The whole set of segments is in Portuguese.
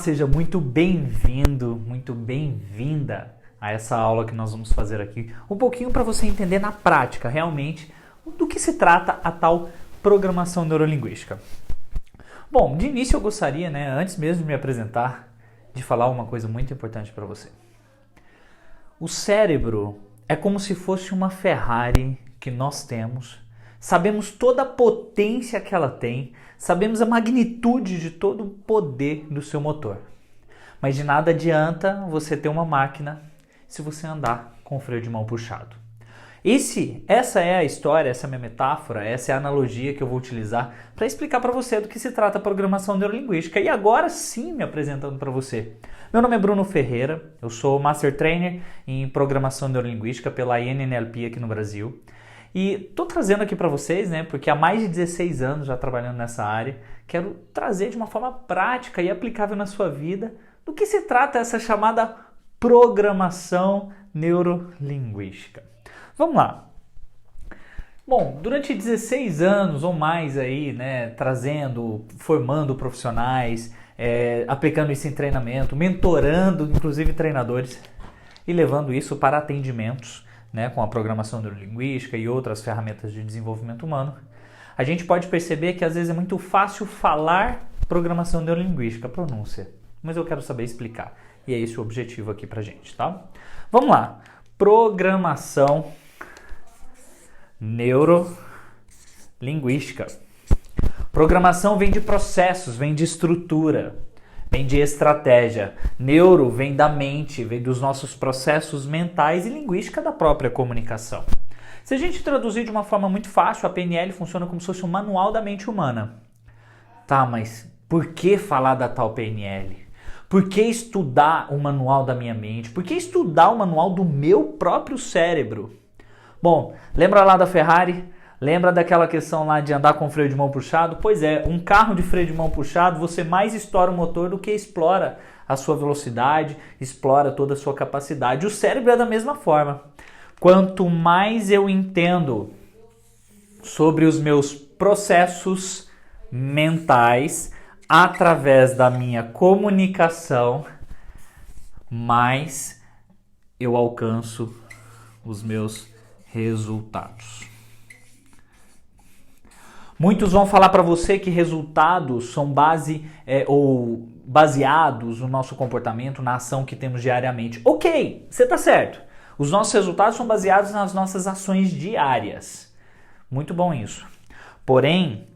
seja muito bem-vindo, muito bem-vinda a essa aula que nós vamos fazer aqui. Um pouquinho para você entender na prática, realmente, do que se trata a tal programação neurolinguística. Bom, de início eu gostaria, antes mesmo de me apresentar, de falar uma coisa muito importante para você. O cérebro é como se fosse uma Ferrari que nós temos. Sabemos toda a potência que ela tem, sabemos a magnitude de todo o poder do seu motor. Mas de nada adianta você ter uma máquina se você andar com o freio de mão puxado. Essa é a história, essa é a minha metáfora, essa é a analogia que eu vou utilizar para explicar para você do que se trata a programação neurolinguística. E agora sim me apresentando para você. Meu nome é Bruno Ferreira, eu sou Master Trainer em Programação Neurolinguística pela INNLP aqui no Brasil. E estou trazendo aqui para vocês, porque há mais de 16 anos já trabalhando nessa área, quero trazer de uma forma prática e aplicável na sua vida do que se trata essa chamada programação neurolinguística. Vamos lá. Bom, durante 16 anos ou mais aí, formando profissionais, aplicando isso em treinamento, mentorando inclusive treinadores e levando isso para atendimentos, com a programação neurolinguística e outras ferramentas de desenvolvimento humano, a gente pode perceber que às vezes é muito fácil falar programação neurolinguística, pronúncia, mas eu quero saber explicar. E é esse o objetivo aqui pra gente, tá? Vamos lá. Programação neurolinguística. Programação vem de processos, vem de estrutura, vem de estratégia. Neuro vem da mente, vem dos nossos processos mentais e linguística da própria comunicação. Se a gente traduzir de uma forma muito fácil, a PNL funciona como se fosse um manual da mente humana. Tá, mas por que falar da tal PNL? Por que estudar o manual da minha mente? Por que estudar o manual do meu próprio cérebro? Bom, lembra lá da Ferrari? Lembra daquela questão lá de andar com freio de mão puxado? Pois é, um carro de freio de mão puxado, você mais estoura o motor do que explora a sua velocidade, explora toda a sua capacidade. O cérebro é da mesma forma. Quanto mais eu entendo sobre os meus processos mentais através da minha comunicação, mais eu alcanço os meus resultados. Muitos vão falar para você que resultados são baseados no nosso comportamento, na ação que temos diariamente. Ok, você está certo. Os nossos resultados são baseados nas nossas ações diárias. Muito bom isso. Porém,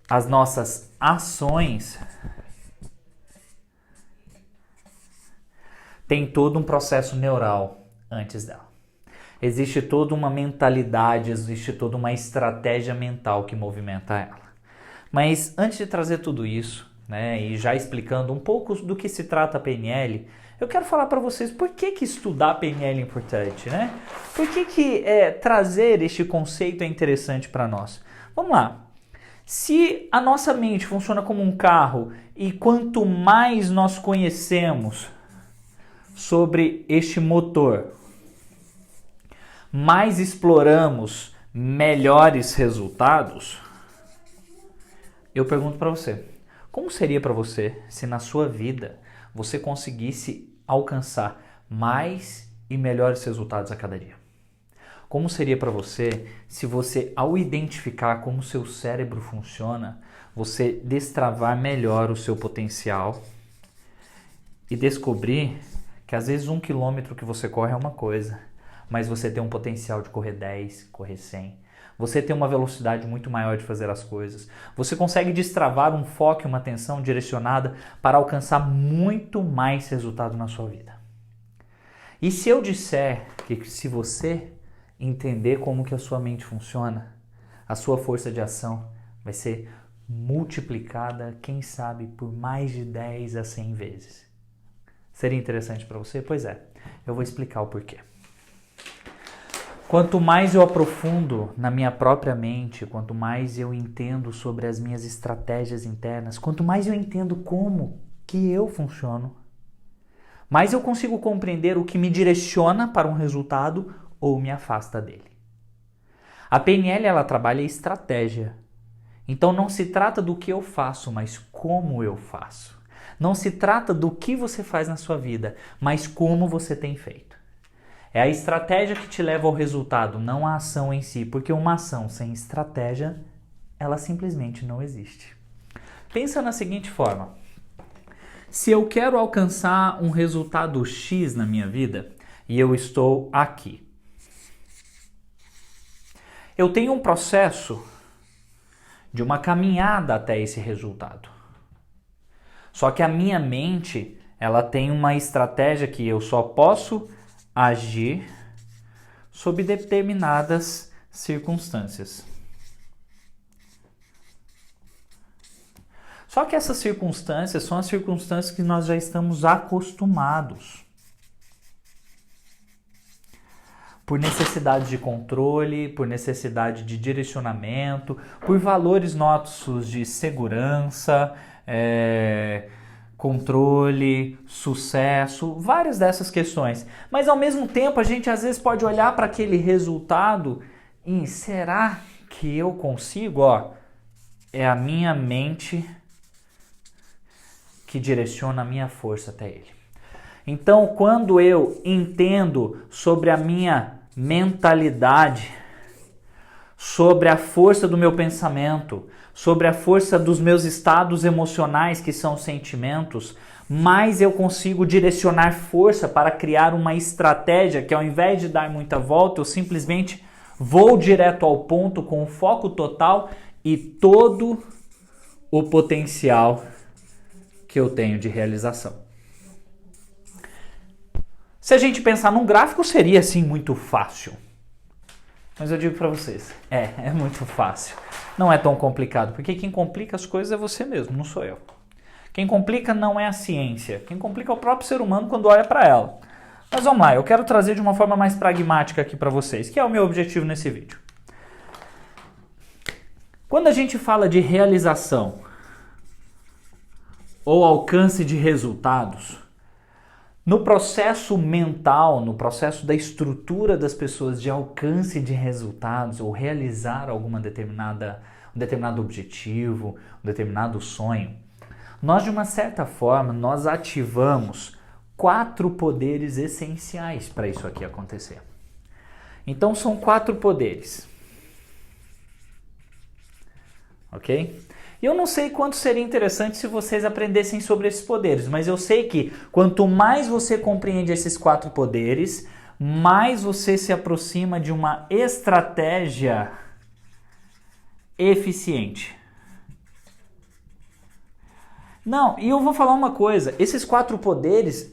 as nossas ações têm todo um processo neural antes dela. Existe toda uma mentalidade, existe toda uma estratégia mental que movimenta ela. Mas antes de trazer tudo isso, e já explicando um pouco do que se trata a PNL, eu quero falar para vocês por que estudar a PNL é importante, Por que trazer este conceito é interessante para nós? Vamos lá. Se a nossa mente funciona como um carro e quanto mais nós conhecemos sobre este motor, mais exploramos melhores resultados, eu pergunto para você, como seria para você se na sua vida você conseguisse alcançar mais e melhores resultados a cada dia? Como seria para você se você, ao identificar como o seu cérebro funciona, você destravar melhor o seu potencial e descobrir que às vezes 1 quilômetro que você corre é uma coisa, mas você tem um potencial de correr 10, correr 100. Você tem uma velocidade muito maior de fazer as coisas. Você consegue destravar um foco e uma atenção direcionada para alcançar muito mais resultado na sua vida. E se eu disser que se você entender como que a sua mente funciona, a sua força de ação vai ser multiplicada, quem sabe, por mais de 10 a 100 vezes. Seria interessante para você? Pois é, eu vou explicar o porquê. Quanto mais eu aprofundo na minha própria mente, quanto mais eu entendo sobre as minhas estratégias internas, quanto mais eu entendo como que eu funciono, mais eu consigo compreender o que me direciona para um resultado ou me afasta dele. A PNL, ela trabalha estratégia. Então não se trata do que eu faço, mas como eu faço. Não se trata do que você faz na sua vida, mas como você tem feito. É a estratégia que te leva ao resultado, não a ação em si, porque uma ação sem estratégia, ela simplesmente não existe. Pensa na seguinte forma: se eu quero alcançar um resultado X na minha vida e eu estou aqui, eu tenho um processo de uma caminhada até esse resultado. Só que a minha mente, ela tem uma estratégia que eu só posso agir sob determinadas circunstâncias. Só que essas circunstâncias são as circunstâncias que nós já estamos acostumados. Por necessidade de controle, por necessidade de direcionamento, por valores nossos de segurança, controle, sucesso, várias dessas questões. Mas ao mesmo tempo a gente às vezes pode olhar para aquele resultado e será que eu consigo? É a minha mente que direciona a minha força até ele. Então, quando eu entendo sobre a minha mentalidade, sobre a força do meu pensamento, sobre a força dos meus estados emocionais, que são sentimentos, mais eu consigo direcionar força para criar uma estratégia que, ao invés de dar muita volta, eu simplesmente vou direto ao ponto com foco total e todo o potencial que eu tenho de realização. Se a gente pensar num gráfico, seria assim muito fácil. Mas eu digo para vocês, é muito fácil. Não é tão complicado, porque quem complica as coisas é você mesmo, não sou eu. Quem complica não é a ciência, quem complica é o próprio ser humano quando olha para ela. Mas vamos lá, eu quero trazer de uma forma mais pragmática aqui para vocês, que é o meu objetivo nesse vídeo. Quando a gente fala de realização ou alcance de resultados, no processo mental, no processo da estrutura das pessoas de alcance de resultados ou realizar um determinado objetivo, um determinado sonho, nós de uma certa forma, nós ativamos 4 poderes essenciais para isso aqui acontecer. Então são 4 poderes. Ok? E eu não sei quanto seria interessante se vocês aprendessem sobre esses poderes, mas eu sei que quanto mais você compreende esses 4 poderes, mais você se aproxima de uma estratégia eficiente. Não, e eu vou falar uma coisa, esses 4 poderes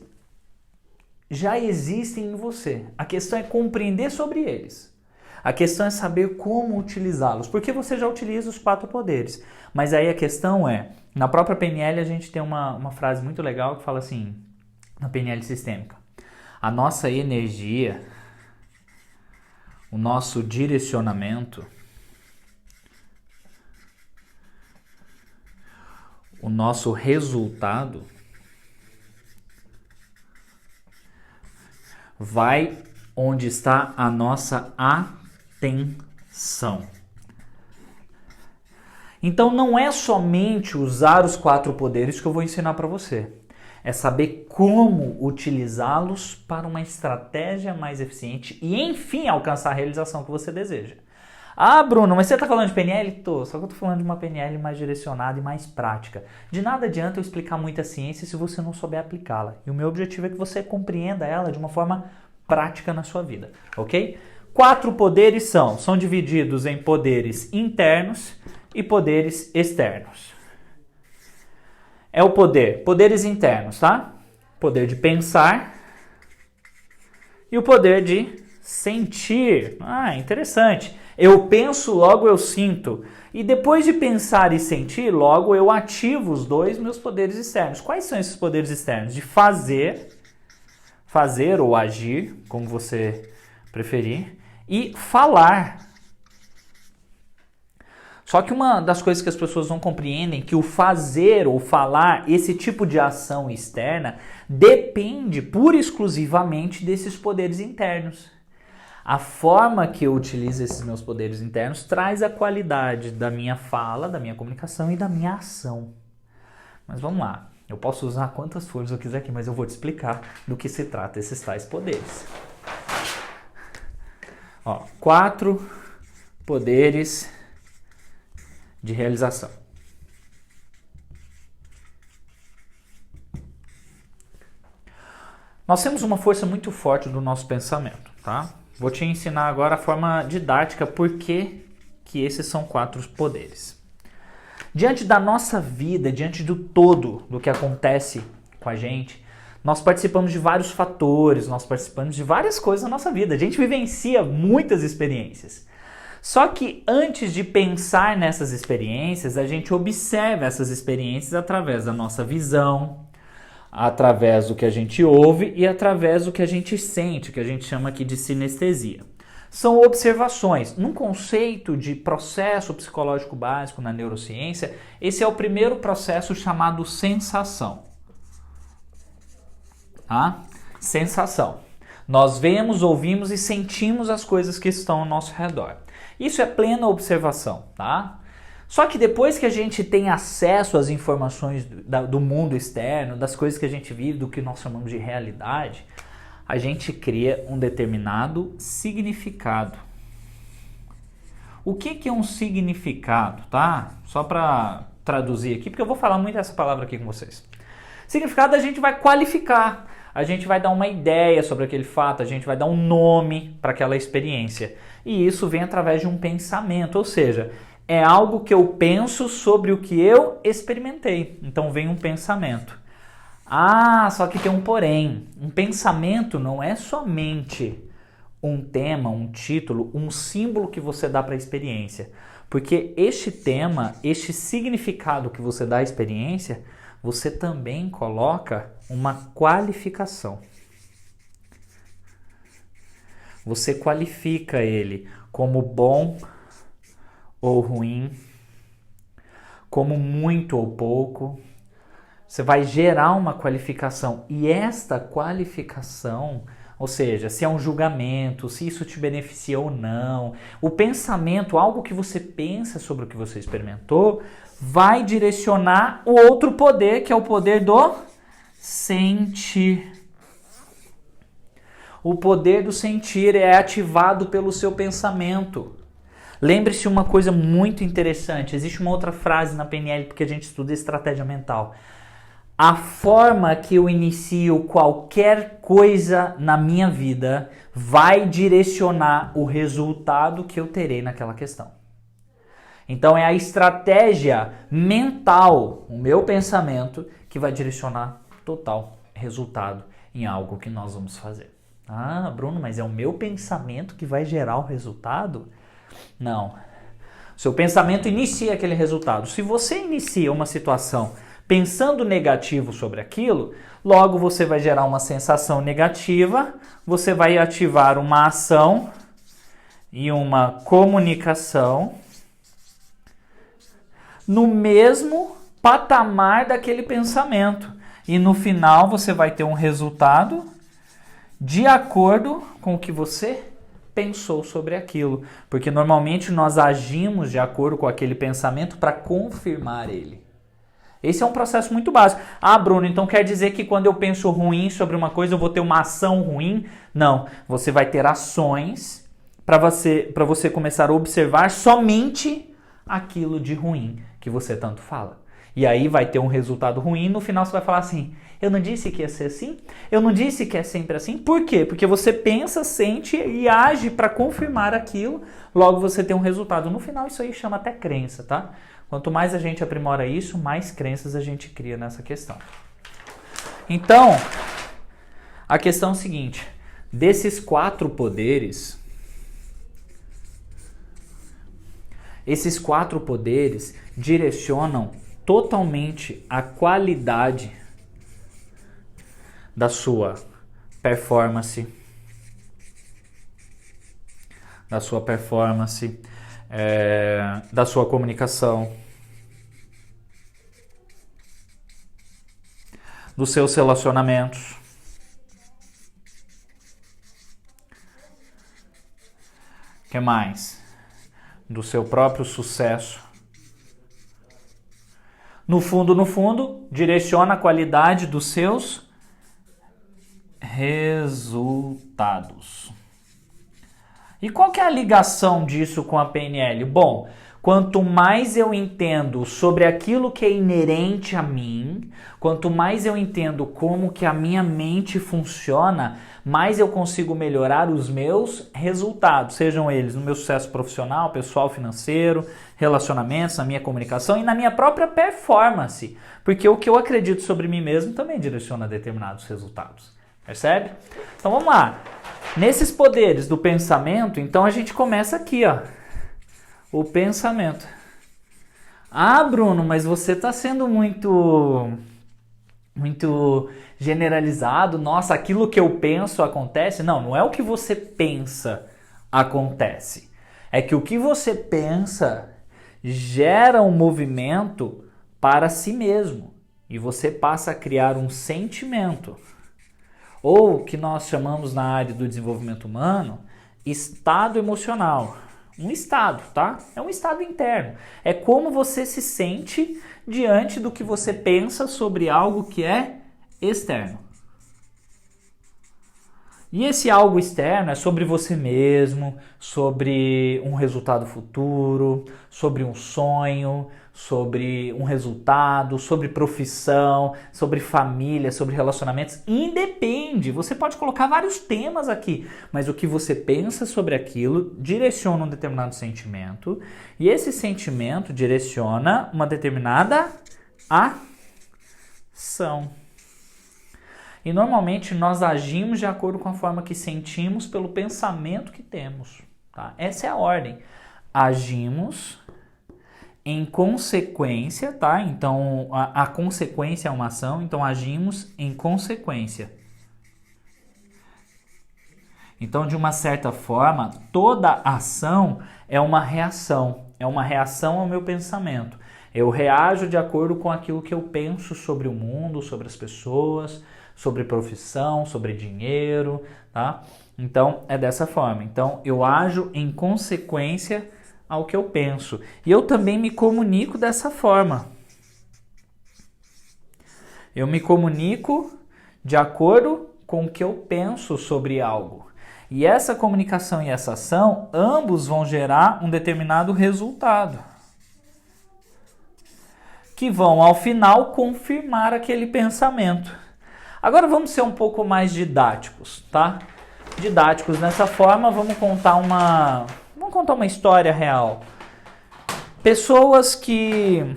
já existem em você. A questão é compreender sobre eles. A questão é saber como utilizá-los, porque você já utiliza os 4 poderes. Mas aí a questão é, na própria PNL a gente tem uma frase muito legal que fala assim, na PNL sistêmica: a nossa energia, o nosso direcionamento, o nosso resultado vai onde está a nossa atenção. Então não é somente usar os 4 poderes que eu vou ensinar para você. É saber como utilizá-los para uma estratégia mais eficiente e, enfim, alcançar a realização que você deseja. Ah, Bruno, mas você está falando de PNL? Tô, só que eu estou falando de uma PNL mais direcionada e mais prática. De nada adianta eu explicar muita ciência se você não souber aplicá-la. E o meu objetivo é que você compreenda ela de uma forma prática na sua vida, ok? 4 poderes são divididos em poderes internos e poderes externos. É o poderes internos, tá? Poder de pensar e o poder de sentir. Ah, interessante. Eu penso, logo eu sinto. E depois de pensar e sentir, logo eu ativo os 2 meus poderes externos. Quais são esses poderes externos? De fazer ou agir, como você preferir, e falar. Só que uma das coisas que as pessoas não compreendem é que o fazer ou falar, esse tipo de ação externa, depende pura e exclusivamente desses poderes internos. A forma que eu utilizo esses meus poderes internos traz a qualidade da minha fala, da minha comunicação e da minha ação. Mas vamos lá. Eu posso usar quantas folhas eu quiser aqui, mas eu vou te explicar do que se trata esses tais poderes. Ó, 4 poderes de realização. Nós temos uma força muito forte do nosso pensamento, tá? Vou te ensinar agora a forma didática por que esses são 4 poderes. Diante da nossa vida, diante do todo do que acontece com a gente, nós participamos de vários fatores, nós participamos de várias coisas na nossa vida. A gente vivencia muitas experiências. Só que antes de pensar nessas experiências, a gente observa essas experiências através da nossa visão, através do que a gente ouve e através do que a gente sente, que a gente chama aqui de sinestesia. São observações. Num conceito de processo psicológico básico na neurociência, esse é o primeiro processo chamado sensação. Tá? Sensação. Nós vemos, ouvimos e sentimos as coisas que estão ao nosso redor. Isso é plena observação, tá? Só que depois que a gente tem acesso às informações do mundo externo, das coisas que a gente vive, do que nós chamamos de realidade, a gente cria um determinado significado. O que é um significado, tá? Só para traduzir aqui, porque eu vou falar muito essa palavra aqui com vocês. Significado a gente vai qualificar, a gente vai dar uma ideia sobre aquele fato, a gente vai dar um nome para aquela experiência. E isso vem através de um pensamento, ou seja, é algo que eu penso sobre o que eu experimentei. Então vem um pensamento. Ah, só que tem um porém. Um pensamento não é somente um tema, um título, um símbolo que você dá para a experiência. Porque este tema, este significado que você dá à experiência, você também coloca uma qualificação. Você qualifica ele como bom ou ruim, como muito ou pouco. Você vai gerar uma qualificação e esta qualificação, ou seja, se é um julgamento, se isso te beneficia ou não, o pensamento, algo que você pensa sobre o que você experimentou, vai direcionar o outro poder, que é o poder do sentir. O poder do sentir é ativado pelo seu pensamento. Lembre-se uma coisa muito interessante, existe uma outra frase na PNL, porque a gente estuda estratégia mental. A forma que eu inicio qualquer coisa na minha vida vai direcionar o resultado que eu terei naquela questão. Então é a estratégia mental, o meu pensamento, que vai direcionar total resultado em algo que nós vamos fazer. Ah, Bruno, mas é o meu pensamento que vai gerar o resultado? Não. Seu pensamento inicia aquele resultado. Se você inicia uma situação pensando negativo sobre aquilo, logo você vai gerar uma sensação negativa, você vai ativar uma ação e uma comunicação no mesmo patamar daquele pensamento. E no final você vai ter um resultado de acordo com o que você pensou sobre aquilo. Porque normalmente nós agimos de acordo com aquele pensamento para confirmar ele. Esse é um processo muito básico. Ah, Bruno, então quer dizer que quando eu penso ruim sobre uma coisa eu vou ter uma ação ruim? Não, você vai ter ações para você começar a observar somente aquilo de ruim que você tanto fala. E aí vai ter um resultado ruim, no final você vai falar assim, eu não disse que ia ser assim? Eu não disse que é sempre assim? Por quê? Porque você pensa, sente e age para confirmar aquilo, logo você tem um resultado. No final isso aí chama até crença, tá? Quanto mais a gente aprimora isso, mais crenças a gente cria nessa questão. Então, a questão é a seguinte, desses 4 poderes, esses 4 poderes direcionam totalmente a qualidade da sua performance, da sua comunicação, dos seus relacionamentos, que mais? Do seu próprio sucesso, no fundo, direciona a qualidade dos seus resultados. E qual que é a ligação disso com a PNL? Bom, quanto mais eu entendo sobre aquilo que é inerente a mim, quanto mais eu entendo como que a minha mente funciona, mais eu consigo melhorar os meus resultados, sejam eles no meu sucesso profissional, pessoal, financeiro, relacionamentos, na minha comunicação e na minha própria performance. Porque o que eu acredito sobre mim mesmo também direciona determinados resultados. Percebe? Então vamos lá. Nesses poderes do pensamento, então a gente começa aqui, ó. O pensamento. Ah, Bruno, mas você está sendo muito generalizado. Nossa, aquilo que eu penso acontece. Não, não é o que você pensa acontece. É que o que você pensa gera um movimento para si mesmo. E você passa a criar um sentimento. Ou o que nós chamamos na área do desenvolvimento humano, estado emocional. Um estado, tá? É um estado interno. É como você se sente diante do que você pensa sobre algo que é externo. E esse algo externo é sobre você mesmo, sobre um resultado futuro, sobre um sonho, sobre um resultado, sobre profissão, sobre família, sobre relacionamentos. Independe, você pode colocar vários temas aqui, mas o que você pensa sobre aquilo direciona um determinado sentimento e esse sentimento direciona uma determinada ação. E normalmente nós agimos de acordo com a forma que sentimos pelo pensamento que temos. Tá? Essa é a ordem. Agimos em consequência, tá? Então a consequência é uma ação, então agimos em consequência. Então, de uma certa forma, toda ação é uma reação ao meu pensamento. Eu reajo de acordo com aquilo que eu penso sobre o mundo, sobre as pessoas, sobre profissão, sobre dinheiro, tá? Então, é dessa forma. Então, eu ajo em consequência ao que eu penso. E eu também me comunico dessa forma. Eu me comunico de acordo com o que eu penso sobre algo. E essa comunicação e essa ação, ambos vão gerar um determinado resultado. Que vão, ao final, confirmar aquele pensamento. Agora vamos ser um pouco mais didáticos, tá? Didáticos nessa forma, vamos contar uma história real. Pessoas que...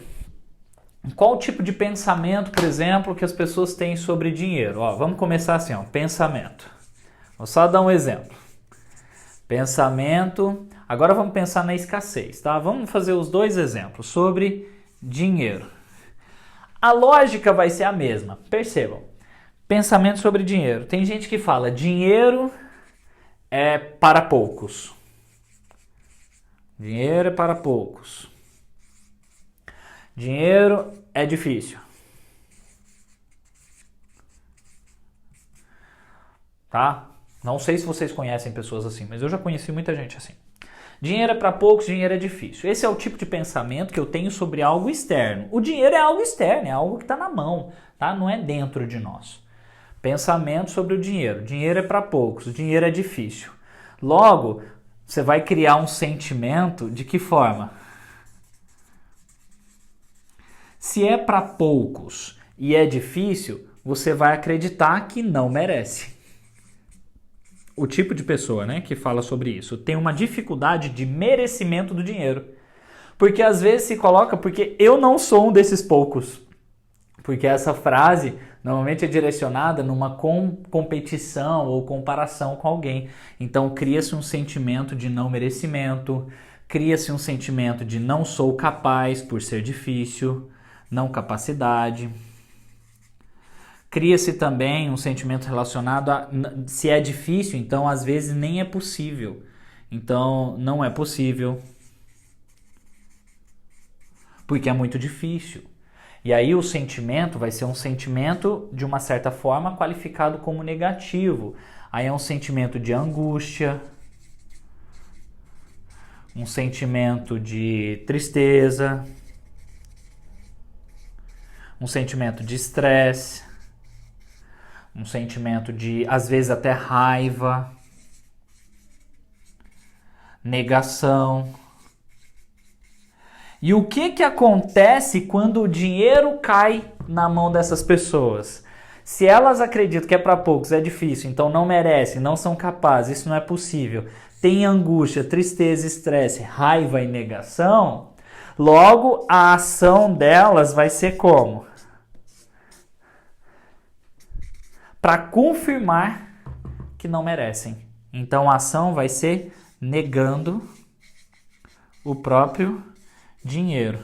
Qual o tipo de pensamento, por exemplo, que as pessoas têm sobre dinheiro? Ó, vamos começar assim, ó, pensamento. Vou só dar um exemplo. Pensamento... Agora vamos pensar na escassez, tá? Vamos fazer os dois exemplos sobre dinheiro. A lógica vai ser a mesma, percebam. Pensamento sobre dinheiro. Tem gente que fala, dinheiro é para poucos. Dinheiro é para poucos. Dinheiro é difícil. Tá? Não sei se vocês conhecem pessoas assim, mas eu já conheci muita gente assim. Dinheiro é para poucos, dinheiro é difícil. Esse é o tipo de pensamento que eu tenho sobre algo externo. O dinheiro é algo externo, é algo que está na mão, tá? Não é dentro de nós. Pensamento sobre o dinheiro. Dinheiro é para poucos, dinheiro é difícil. Logo, você vai criar um sentimento de que forma? Se é para poucos e é difícil, você vai acreditar que não merece. O tipo de pessoa, né, que fala sobre isso tem uma dificuldade de merecimento do dinheiro. Porque às vezes se coloca, porque eu não sou um desses poucos. Porque essa frase normalmente é direcionada numa competição ou comparação com alguém. Então cria-se um sentimento de não merecimento, cria-se um sentimento de não sou capaz por ser difícil, não capacidade. Cria-se também um sentimento relacionado a se é difícil, então às vezes nem é possível. Então não é possível porque é muito difícil. E aí o sentimento vai ser um sentimento, de uma certa forma, qualificado como negativo. Aí é um sentimento de angústia, um sentimento de tristeza, um sentimento de estresse, um sentimento de, às vezes, até raiva, negação. E o que acontece quando o dinheiro cai na mão dessas pessoas? Se elas acreditam que é para poucos, é difícil, então não merecem, não são capazes, isso não é possível, tem angústia, tristeza, estresse, raiva e negação, logo a ação delas vai ser como? Para confirmar que não merecem. Então a ação vai ser negando o próprio dinheiro.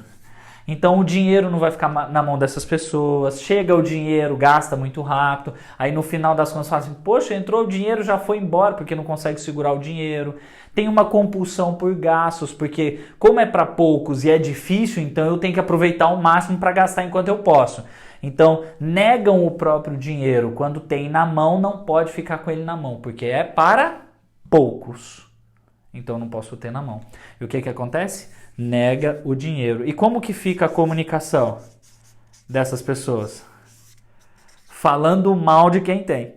Então o dinheiro não vai ficar na mão dessas pessoas, chega o dinheiro, gasta muito rápido, aí no final das contas fala assim, poxa, entrou o dinheiro, já foi embora porque não consegue segurar o dinheiro. Tem uma compulsão por gastos, porque como é para poucos e é difícil, então eu tenho que aproveitar ao máximo para gastar enquanto eu posso. Então negam o próprio dinheiro, quando tem na mão não pode ficar com ele na mão, porque é para poucos. Então não posso ter na mão. E o que acontece? Nega o dinheiro. E como que fica a comunicação dessas pessoas? Falando mal de quem tem.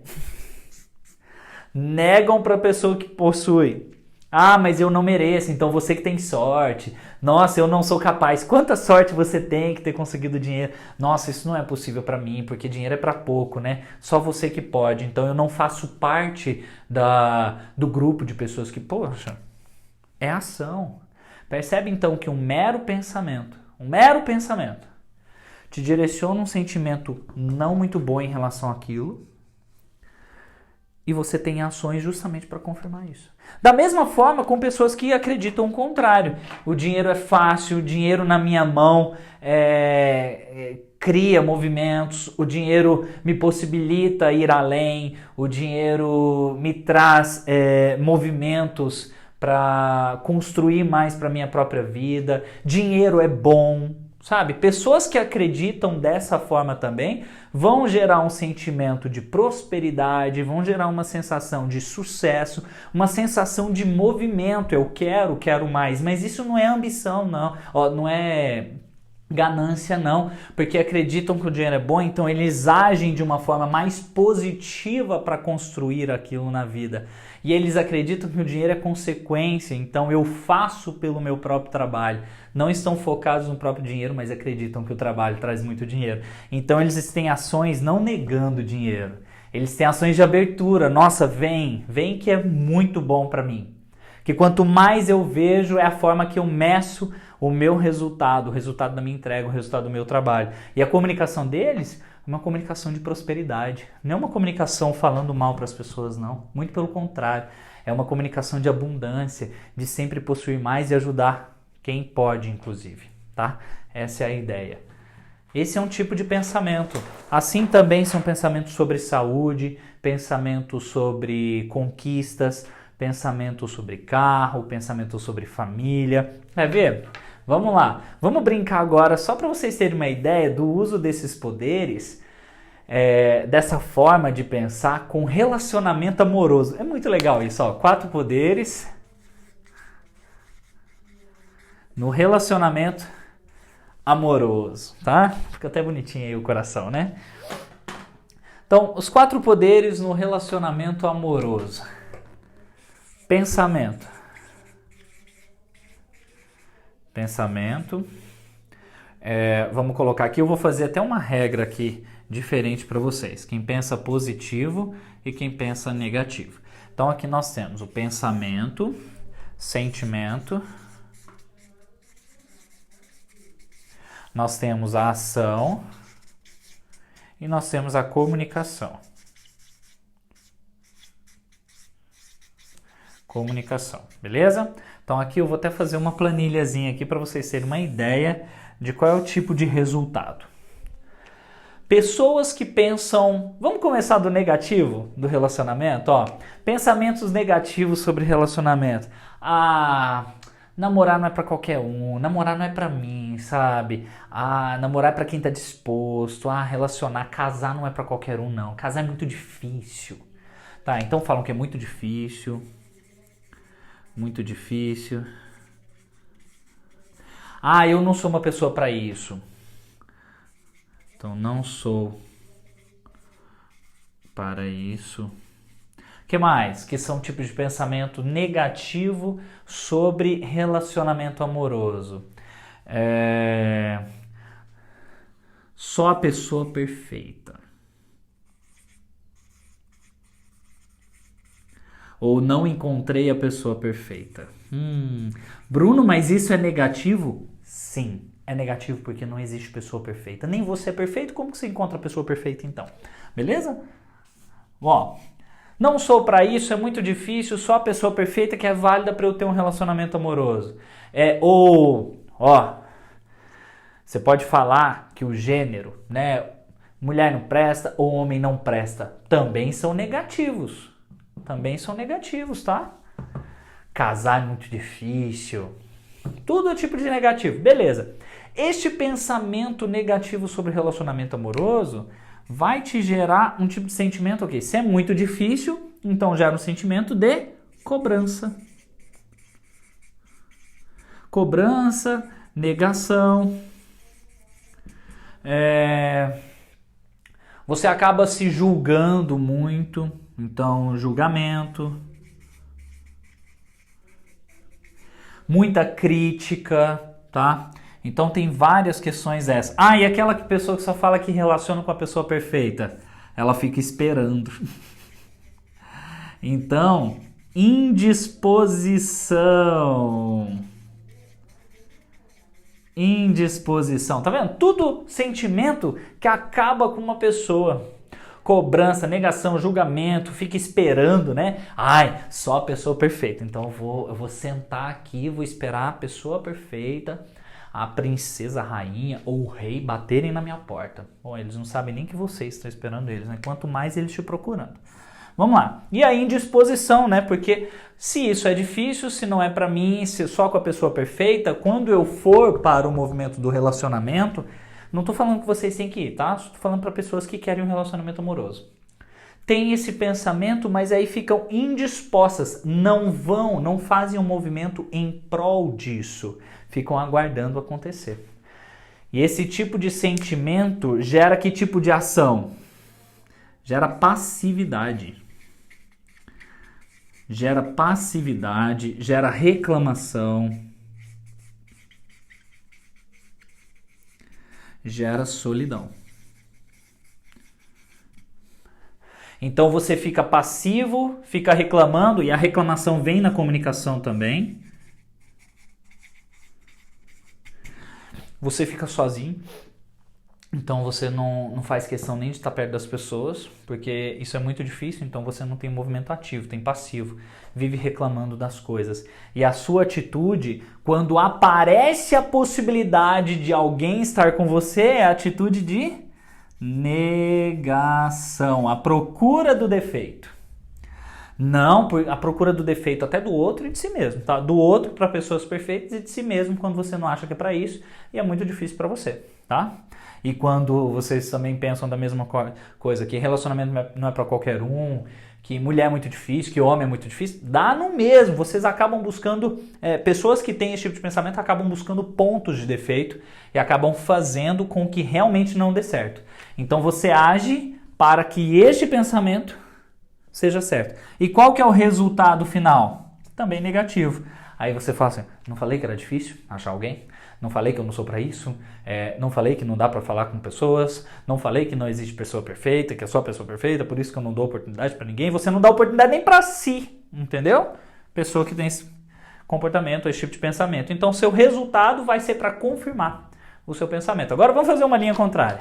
Negam para a pessoa que possui. Ah, mas eu não mereço, então você que tem sorte. Nossa, eu não sou capaz. Quanta sorte você tem que ter conseguido dinheiro. Nossa, isso não é possível para mim, porque dinheiro é para pouco, né? Só você que pode. Então eu não faço parte do grupo de pessoas que, poxa, é ação. Percebe então que um mero pensamento te direciona um sentimento não muito bom em relação àquilo e você tem ações justamente para confirmar isso. Da mesma forma com pessoas que acreditam o contrário. O dinheiro é fácil, o dinheiro na minha mão cria movimentos, o dinheiro me possibilita ir além, o dinheiro me traz movimentos para construir mais para minha própria vida, dinheiro é bom, sabe? Pessoas que acreditam dessa forma também vão gerar um sentimento de prosperidade, vão gerar uma sensação de sucesso, uma sensação de movimento, eu quero mais, mas isso não é ambição, não, não é ganância não, porque acreditam que o dinheiro é bom, então eles agem de uma forma mais positiva para construir aquilo na vida. E eles acreditam que o dinheiro é consequência, então eu faço pelo meu próprio trabalho. Não estão focados no próprio dinheiro, mas acreditam que o trabalho traz muito dinheiro. Então eles têm ações não negando dinheiro. Eles têm ações de abertura. Nossa, vem que é muito bom para mim. Que quanto mais eu vejo, é a forma que eu meço o meu resultado, o resultado da minha entrega, o resultado do meu trabalho. E a comunicação deles é uma comunicação de prosperidade. Não é uma comunicação falando mal para as pessoas, não. Muito pelo contrário. É uma comunicação de abundância, de sempre possuir mais e ajudar quem pode, inclusive. Tá? Essa é a ideia. Esse é um tipo de pensamento. Assim também são pensamentos sobre saúde, pensamentos sobre conquistas, pensamento sobre carro, pensamento sobre família. Quer ver? Vamos lá. Vamos brincar agora só para vocês terem uma ideia do uso desses poderes, dessa forma de pensar com relacionamento amoroso. É muito legal isso, ó. 4 poderes no relacionamento amoroso, tá? Fica até bonitinho aí o coração, né? Então, os 4 poderes no relacionamento amoroso. Pensamento. Vamos colocar aqui, eu vou fazer até uma regra aqui diferente para vocês. Quem pensa positivo e quem pensa negativo. Então aqui nós temos o pensamento, sentimento, nós temos a ação e nós temos a comunicação. Comunicação, beleza? Então aqui eu vou até fazer uma planilhazinha aqui para vocês terem uma ideia de qual é o tipo de resultado. Pessoas que pensam... Vamos começar do negativo do relacionamento? Ó, pensamentos negativos sobre relacionamento. Ah, namorar não é para qualquer um, namorar não é para mim, sabe? Ah, namorar é para quem tá disposto. Ah, relacionar, casar não é para qualquer um, não. Casar é muito difícil. Tá, então falam que é muito difícil. Muito difícil. Ah, eu não sou uma pessoa para isso. Então, não sou para isso. O que mais? Que são tipos de pensamento negativo sobre relacionamento amoroso. Só a pessoa perfeita. Ou não encontrei a pessoa perfeita. Bruno, mas isso é negativo? Sim, é negativo porque não existe pessoa perfeita. Nem você é perfeito, como que você encontra a pessoa perfeita então? Beleza? Ó, não sou pra isso, é muito difícil, só a pessoa perfeita que é válida pra eu ter um relacionamento amoroso. Você pode falar que o gênero, né, mulher não presta ou homem não presta, também são negativos. Também são negativos, tá? Casar é muito difícil. Tudo é tipo de negativo. Beleza. Este pensamento negativo sobre relacionamento amoroso vai te gerar um tipo de sentimento, ok? Se é muito difícil, então gera um sentimento de cobrança. Cobrança, negação. Você acaba se julgando muito. Então, julgamento, muita crítica, tá? Então, tem várias questões essas. E aquela pessoa que só fala que relaciona com a pessoa perfeita, ela fica esperando. Então, indisposição. Indisposição, tá vendo? Tudo sentimento que acaba com uma pessoa. Cobrança, negação, julgamento, fica esperando, né? Só a pessoa perfeita. Então eu vou sentar aqui, vou esperar a pessoa perfeita, a princesa, a rainha ou o rei baterem na minha porta. Bom, eles não sabem nem que você está esperando eles, né? Quanto mais eles te procurando. Vamos lá. E a indisposição, né? Porque se isso é difícil, se não é pra mim, se só com a pessoa perfeita, quando eu for para o movimento do relacionamento, não tô falando que vocês têm que ir, tá? Tô falando para pessoas que querem um relacionamento amoroso. Tem esse pensamento, mas aí ficam indispostas, não fazem um movimento em prol disso, ficam aguardando acontecer. E esse tipo de sentimento gera que tipo de ação? Gera passividade. Gera passividade, gera reclamação, gera solidão. Então você fica passivo, fica reclamando, e a reclamação vem na comunicação também. Você fica sozinho, então você não faz questão nem de estar perto das pessoas, porque isso é muito difícil, então você não tem movimento ativo, tem passivo, vive reclamando das coisas. E a sua atitude, quando aparece a possibilidade de alguém estar com você, é a atitude de negação, a procura do defeito. Não, a procura do defeito até do outro e de si mesmo, tá? Do outro para pessoas perfeitas e de si mesmo quando você não acha que é para isso e é muito difícil para você, tá? E quando vocês também pensam da mesma coisa, que relacionamento não é para qualquer um, que mulher é muito difícil, que homem é muito difícil, dá no mesmo. Vocês acabam buscando, pessoas que têm esse tipo de pensamento acabam buscando pontos de defeito e acabam fazendo com que realmente não dê certo. Então você age para que este pensamento seja certo. E qual que é o resultado final? Também negativo. Aí você fala assim, não falei que era difícil achar alguém? Não falei que eu não sou pra isso? Não falei que não dá pra falar com pessoas? Não falei que não existe pessoa perfeita, que é só pessoa perfeita, por isso que eu não dou oportunidade pra ninguém? Você não dá oportunidade nem pra si, entendeu? Pessoa que tem esse comportamento, esse tipo de pensamento. Então, seu resultado vai ser pra confirmar o seu pensamento. Agora, vamos fazer uma linha contrária.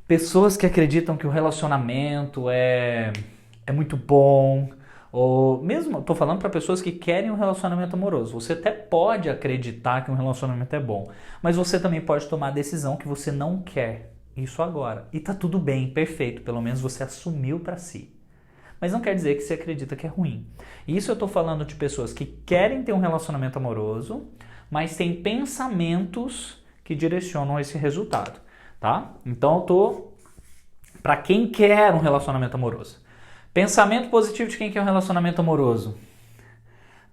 Pessoas que acreditam que o relacionamento é muito bom, ou mesmo, estou falando para pessoas que querem um relacionamento amoroso. Você até pode acreditar que um relacionamento é bom, mas você também pode tomar a decisão que você não quer isso agora. E tá tudo bem, perfeito, pelo menos você assumiu para si. Mas não quer dizer que você acredita que é ruim. Isso eu estou falando de pessoas que querem ter um relacionamento amoroso, mas têm pensamentos que direcionam esse resultado, tá? Então eu tô para quem quer um relacionamento amoroso. Pensamento positivo de quem quer um relacionamento amoroso.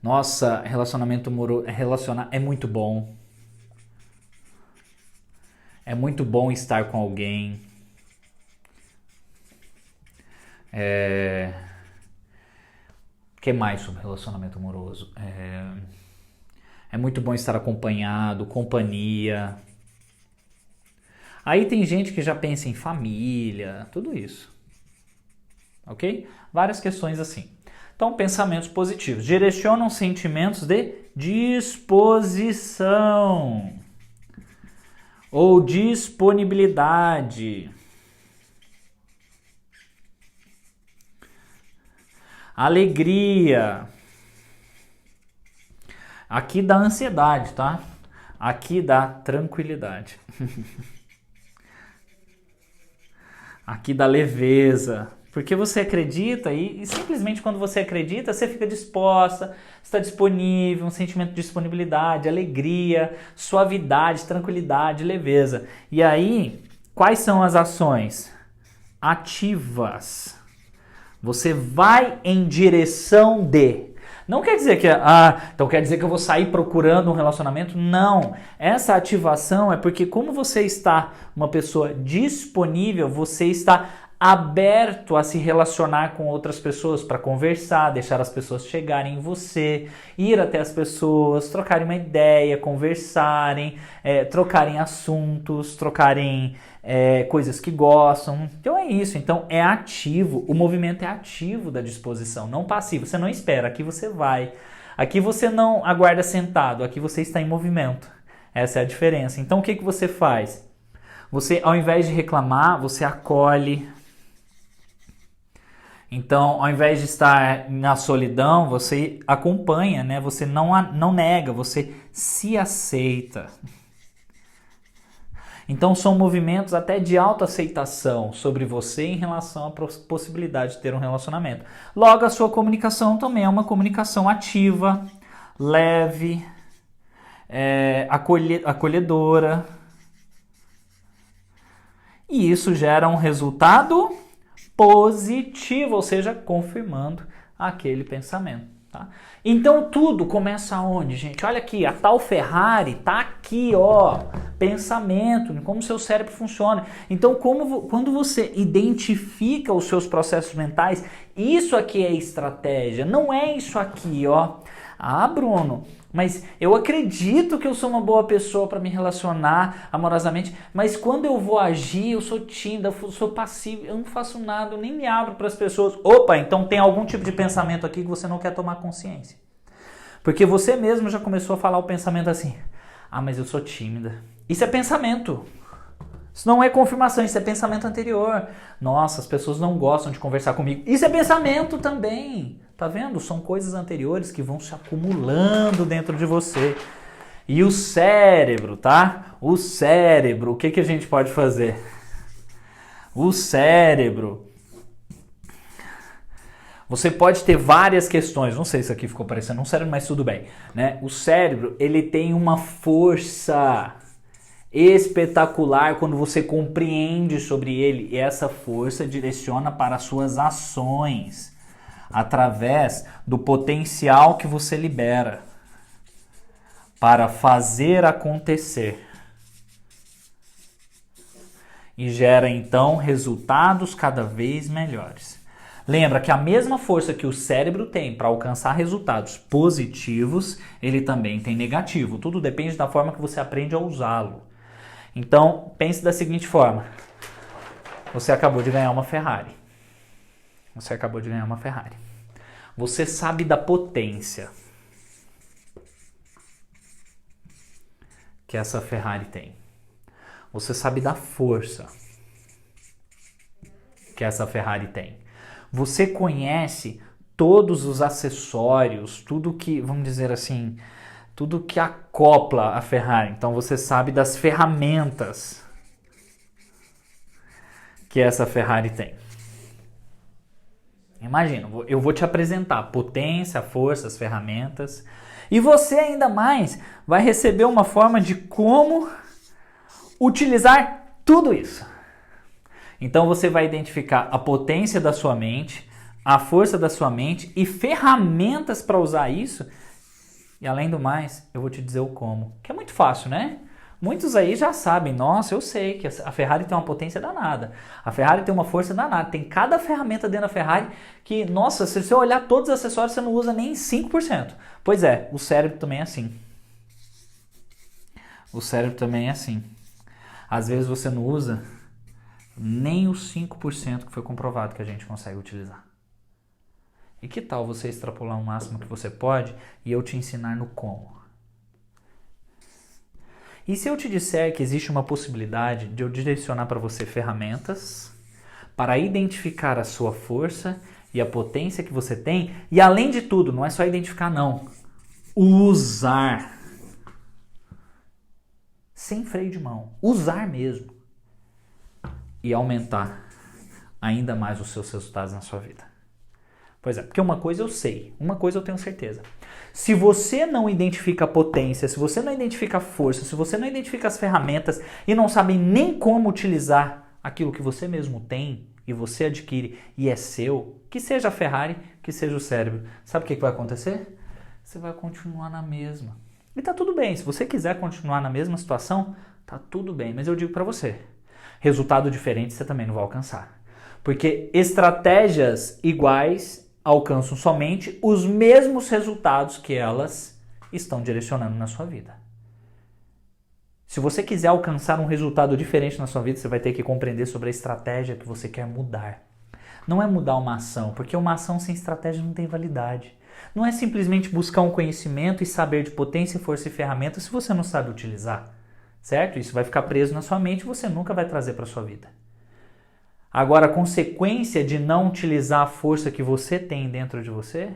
Nossa, relacionamento amoroso, relacionar é muito bom. É muito bom estar com alguém. O que mais sobre relacionamento amoroso? É muito bom estar acompanhado, companhia. Aí tem gente que já pensa em família, tudo isso. Ok? Várias questões assim. Então, pensamentos positivos direcionam sentimentos de disposição ou disponibilidade. Alegria. Aqui dá ansiedade, tá? Aqui dá tranquilidade. Aqui dá leveza. Porque você acredita e simplesmente quando você acredita, você fica disposta, está disponível, um sentimento de disponibilidade, alegria, suavidade, tranquilidade, leveza. E aí, quais são as ações? Ativas. Você vai em direção de. Não quer dizer que, então quer dizer que eu vou sair procurando um relacionamento? Não. Essa ativação é porque como você está uma pessoa disponível, você está aberto a se relacionar com outras pessoas para conversar, deixar as pessoas chegarem em você, ir até as pessoas, trocarem uma ideia, conversarem, trocarem assuntos, trocarem coisas que gostam. Então é isso, então é ativo, o movimento é ativo da disposição, não passivo. Você não espera, aqui você vai. Aqui você não aguarda sentado, aqui você está em movimento. Essa é a diferença. Então o que você faz? Você, ao invés de reclamar, você acolhe. Então, ao invés de estar na solidão, você acompanha, né? Você não nega, você se aceita. Então, são movimentos até de autoaceitação sobre você em relação à possibilidade de ter um relacionamento. Logo, a sua comunicação também é uma comunicação ativa, leve, acolhedora. E isso gera um resultado positivo, ou seja, confirmando aquele pensamento. Tá? Então tudo começa onde, gente? Olha aqui, a tal Ferrari tá aqui, ó, pensamento, como seu cérebro funciona. Então quando você identifica os seus processos mentais, isso aqui é estratégia, não é isso aqui, ó. Ah, Bruno, mas eu acredito que eu sou uma boa pessoa para me relacionar amorosamente, mas quando eu vou agir, eu sou tímida, eu sou passivo, eu não faço nada, eu nem me abro para as pessoas. Opa, então tem algum tipo de pensamento aqui que você não quer tomar consciência. Porque você mesmo já começou a falar o pensamento assim, mas eu sou tímida. Isso é pensamento. Isso não é confirmação, isso é pensamento anterior. Nossa, as pessoas não gostam de conversar comigo. Isso é pensamento também. Tá vendo? São coisas anteriores que vão se acumulando dentro de você. E o cérebro, tá? O cérebro, o que a gente pode fazer? O cérebro. Você pode ter várias questões. Não sei se aqui ficou parecendo um cérebro, mas tudo bem, né? O cérebro, ele tem uma força espetacular quando você compreende sobre ele. E essa força direciona para as suas ações, através do potencial que você libera para fazer acontecer. E gera então resultados cada vez melhores. Lembra que a mesma força que o cérebro tem para alcançar resultados positivos, ele também tem negativo. Tudo depende da forma que você aprende a usá-lo. Então, pense da seguinte forma. Você acabou de ganhar uma Ferrari. Você acabou de ganhar uma Ferrari. Você sabe da potência que essa Ferrari tem. Você sabe da força que essa Ferrari tem. Você conhece todos os acessórios, tudo que, vamos dizer assim, tudo que acopla a Ferrari. Então você sabe das ferramentas que essa Ferrari tem. Imagina, eu vou te apresentar a potência, a força, as ferramentas. E você ainda mais vai receber uma forma de como utilizar tudo isso. Então você vai identificar a potência da sua mente, a força da sua mente e ferramentas para usar isso. E além do mais, eu vou te dizer o como. Que é muito fácil, né? Muitos aí já sabem, nossa, eu sei que a Ferrari tem uma potência danada, a Ferrari tem uma força danada, tem cada ferramenta dentro da Ferrari que, nossa, se você olhar todos os acessórios, você não usa nem 5%. Pois é, o cérebro também é assim. O cérebro também é assim. Às vezes você não usa nem os 5% que foi comprovado que a gente consegue utilizar. E que tal você extrapolar o máximo que você pode e eu te ensinar no como? E se eu te disser que existe uma possibilidade de eu direcionar para você ferramentas para identificar a sua força e a potência que você tem e, além de tudo, não é só identificar não, usar sem freio de mão, usar mesmo e aumentar ainda mais os seus resultados na sua vida. Pois é, porque uma coisa eu sei, uma coisa eu tenho certeza. Se você não identifica a potência, se você não identifica a força, se você não identifica as ferramentas e não sabe nem como utilizar aquilo que você mesmo tem e você adquire e é seu, que seja a Ferrari, que seja o cérebro, sabe o que vai acontecer? Você vai continuar na mesma. E tá tudo bem, se você quiser continuar na mesma situação, tá tudo bem, mas eu digo para você, resultado diferente você também não vai alcançar. Porque estratégias iguais alcançam somente os mesmos resultados que elas estão direcionando na sua vida. Se você quiser alcançar um resultado diferente na sua vida, você vai ter que compreender sobre a estratégia que você quer mudar. Não é mudar uma ação, porque uma ação sem estratégia não tem validade. Não é simplesmente buscar um conhecimento e saber de potência, força e ferramenta se você não sabe utilizar, certo? Isso vai ficar preso na sua mente e você nunca vai trazer para a sua vida. Agora, a consequência de não utilizar a força que você tem dentro de você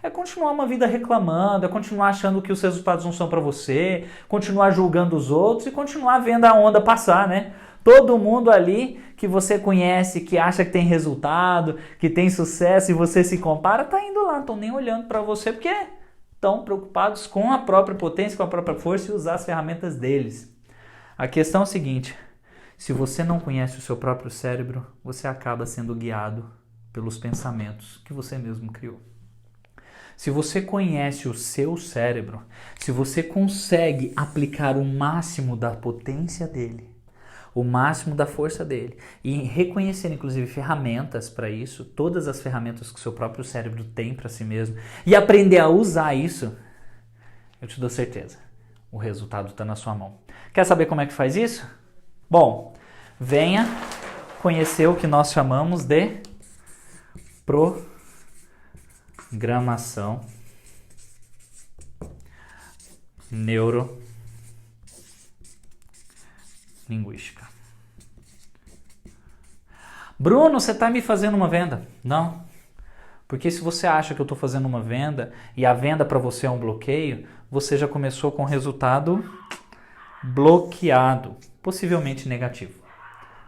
é continuar uma vida reclamando, é continuar achando que os resultados não são para você, continuar julgando os outros e continuar vendo a onda passar, né? Todo mundo ali que você conhece, que acha que tem resultado, que tem sucesso e você se compara, tá indo lá, não estão nem olhando para você porque estão preocupados com a própria potência, com a própria força e usar as ferramentas deles. A questão é a seguinte: se você não conhece o seu próprio cérebro, você acaba sendo guiado pelos pensamentos que você mesmo criou. Se você conhece o seu cérebro, se você consegue aplicar o máximo da potência dele, o máximo da força dele, e reconhecer inclusive ferramentas para isso, todas as ferramentas que o seu próprio cérebro tem para si mesmo, e aprender a usar isso, eu te dou certeza, o resultado está na sua mão. Quer saber como é que faz isso? Bom, venha conhecer o que nós chamamos de programação neurolinguística. Bruno, você está me fazendo uma venda? Não. Porque se você acha que eu estou fazendo uma venda e a venda para você é um bloqueio, você já começou com resultado bloqueado, possivelmente negativo.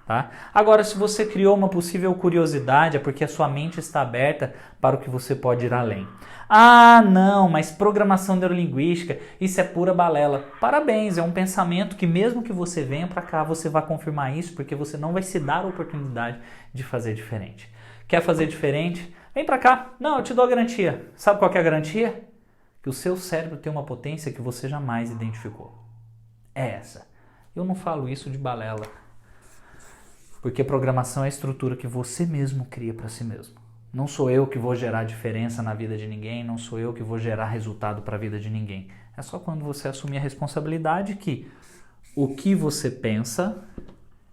Tá? Agora, se você criou uma possível curiosidade, é porque a sua mente está aberta para o que você pode ir além. Ah, não, mas programação neurolinguística, isso é pura balela. Parabéns, é um pensamento que mesmo que você venha para cá, você vai confirmar isso, porque você não vai se dar a oportunidade de fazer diferente. Quer fazer diferente? Vem para cá. Não, eu te dou a garantia. Sabe qual que é a garantia? Que o seu cérebro tem uma potência que você jamais identificou. É essa. Eu não falo isso de balela. Porque programação é a estrutura que você mesmo cria para si mesmo. Não sou eu que vou gerar diferença na vida de ninguém, não sou eu que vou gerar resultado para a vida de ninguém. É só quando você assumir a responsabilidade que o que você pensa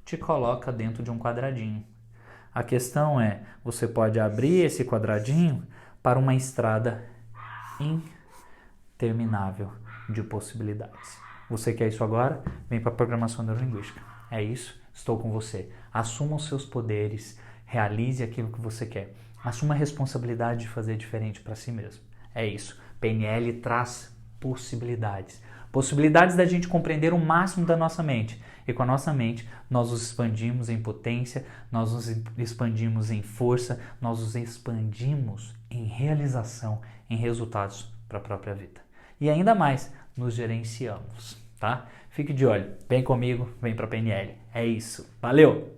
te coloca dentro de um quadradinho. A questão é, você pode abrir esse quadradinho para uma estrada interminável de possibilidades. Você quer isso agora? Vem para a programação neurolinguística. É isso, estou com você. Assuma os seus poderes, realize aquilo que você quer. Assuma a responsabilidade de fazer diferente para si mesmo. É isso. PNL traz possibilidades. Possibilidades da gente compreender o máximo da nossa mente. E com a nossa mente, nós nos expandimos em potência, nós nos expandimos em força, nós nos expandimos em realização, em resultados para a própria vida. E ainda mais, nos gerenciamos, tá? Fique de olho, vem comigo, vem para a PNL. É isso. Valeu!